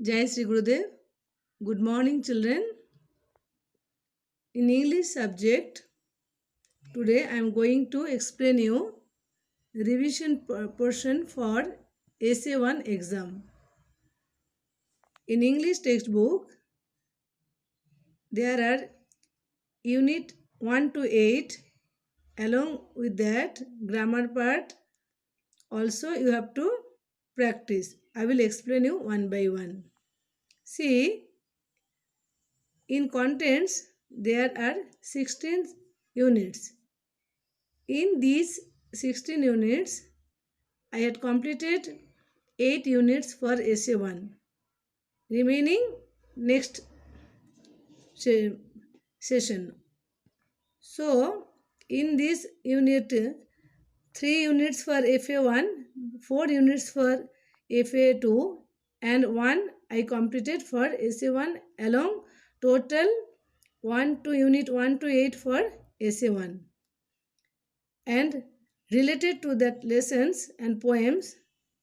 Jai Sri Gurudev. Good morning, children. In English subject, today I am going to explain you revision portion for Essay 1 exam. In English textbook, there are unit 1 to 8. Along with that, grammar part also you have to practice. I will explain you one by one. See, in contents, there are 16 units. In these 16 units, I had completed 8 units for Essay 1. Remaining next session. So, in this unit, 3 units for FA1, 4 units for FA2 and 1 I completed for Essay 1 along total unit 1 to 8 for Essay 1. And related to that lessons and poems,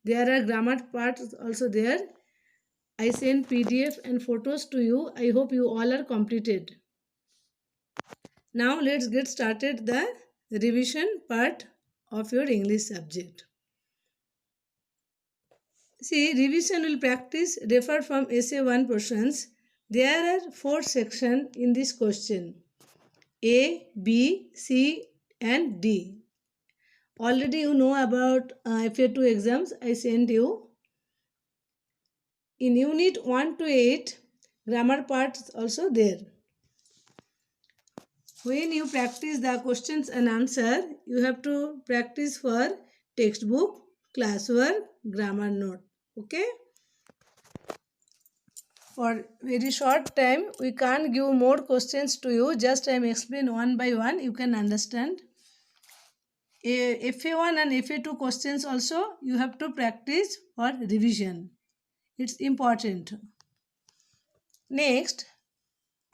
there are grammar parts also there. I send PDF and photos to you. I hope you all are completed. Now let's get started the revision part of your English subject. See, revision will practice refer from Essay 1 portions. There are 4 sections in this question. A, B, C and D. Already you know about FA2 exams. I sent you. In unit 1 to 8, grammar parts also there. When you practice the questions and answer, you have to practice for textbook, classwork, grammar note. Okay? For very short time, we can't give more questions to you. Just I am explain one by one. You can understand. FA1 and FA2 questions also you have to practice for revision. It's important. Next,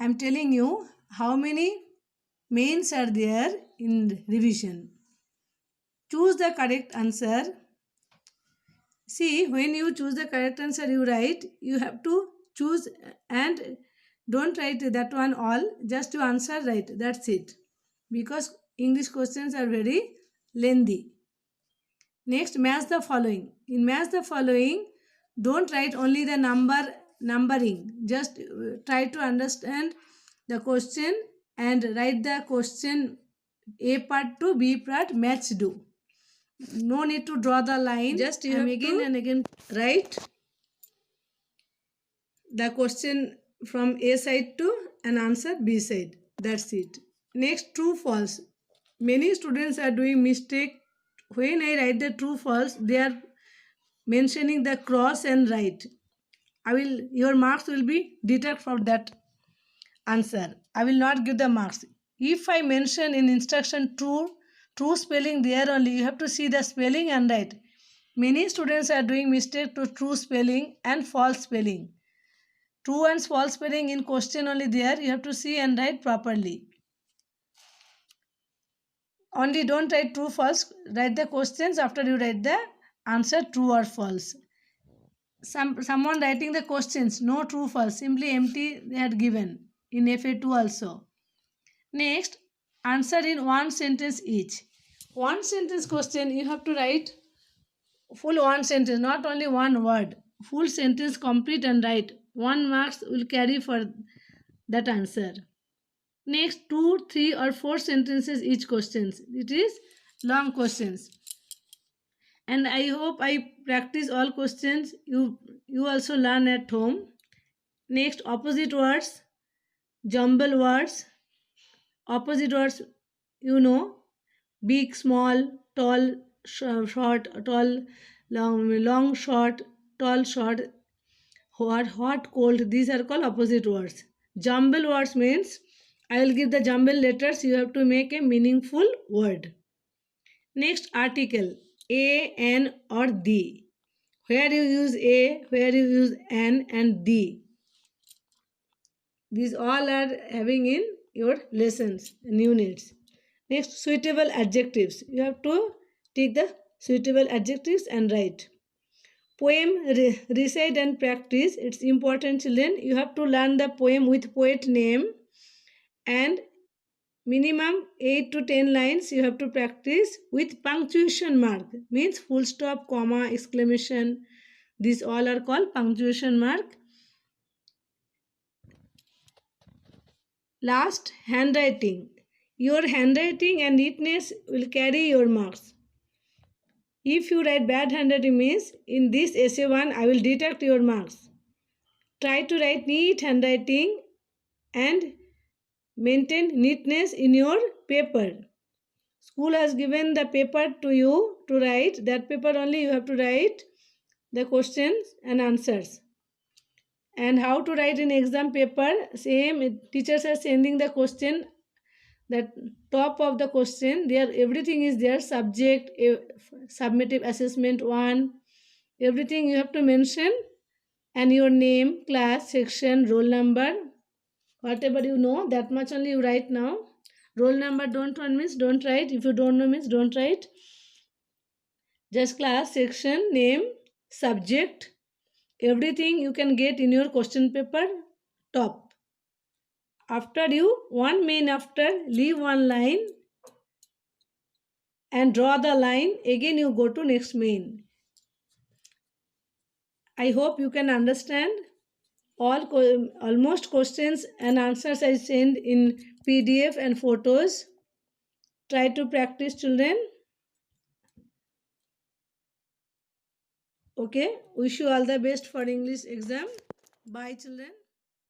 I am telling you how many mains are there in revision. Choose the correct answer. See, when you choose the correct answer, you write. You have to choose and don't write that one all. Just you answer right. That's it. Because English questions are very lengthy. Next, match the following. In match the following, don't write only the numbering. Just try to understand the question and write the question A part to B part match do. No need to draw the line. Just you have again and again write the question from A side to and answer B side. That's it. Next, true false. Many students are doing mistake. When I write the true false, they are mentioning the cross and right. Your marks will be deducted for that answer. I will not give the marks. If I mention in instruction true spelling there only, you have to see the spelling and write. Many students are doing mistake to true spelling and false spelling. True and false spelling in question only there, you have to see and write properly. Only don't write true false, write the questions after you write the answer true or false. Someone writing the questions, no true false, simply empty they had given in FA2 also. Next, answer in one sentence each. One sentence question you have to write full one sentence, not only one word. Full sentence complete and write. 1 marks will carry for that answer. Next, 2, 3 or 4 sentences each questions. It is long questions. And I hope I practice all questions. You also learn at home. Next, opposite words, jumble words. Opposite words, you know, big, small, tall, short, tall, long, short, tall, short, hot, cold. These are called opposite words. Jumble words means I will give the jumble letters. You have to make a meaningful word. Next, article A, N or the. Where you use A, where you use N and the. These all are having in your lessons and units. Next, suitable adjectives. You have to take the suitable adjectives and write. Poem recite and practice. It's important, children. You have to learn the poem with poet name, and minimum 8 to 10 lines you have to practice with punctuation mark, means full stop, comma, exclamation. These all are called punctuation mark. Last, handwriting. Your handwriting and neatness will carry your marks. If you write bad handwriting, means in this essay 1 I will deduct your marks. Try to write neat handwriting and maintain neatness in your paper. School has given the paper to you to write. That paper only you have to write the questions and answers. And how to write in exam paper, same, teachers are sending the question, that top of the question there everything is there, subject, summative assessment 1, everything you have to mention, and your name, class, section, roll number, whatever you know, that much only you write now. Roll number don't want means don't write. If you don't know means don't write. Just class, section, name, subject, everything you can get in your question paper top. After you one main after, leave one line and draw the line. Again you go to next main. I hope you can understand. Almost questions and answers I send in PDF and photos. Try to practice, children. Okay, wish you all the best for English exam. Bye, children.